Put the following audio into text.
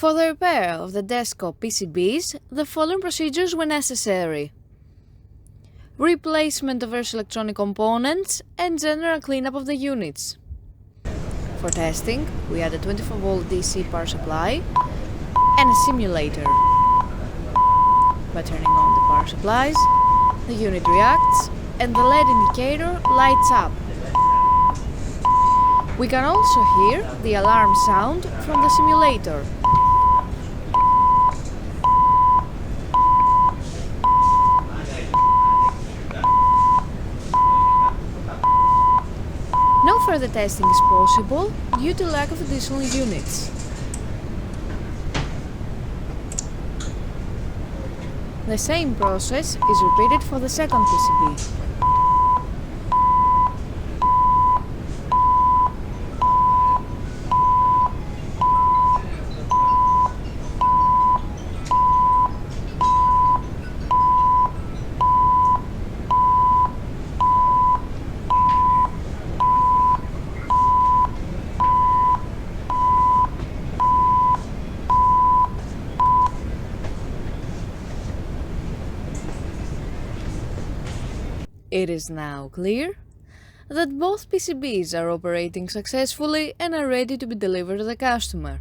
For the repair of the Desco PCBs, the following procedures were necessary: replacement of various electronic components and general cleanup of the units. For testing, we add a 24-volt DC power supply and a simulator. By turning on the power supplies, the unit reacts and the LED indicator lights up. We can also hear the alarm sound from the simulator. No further testing is possible due to lack of additional units. The same process is repeated for the second PCB. It is now clear that both PCBs are operating successfully and are ready to be delivered to the customer.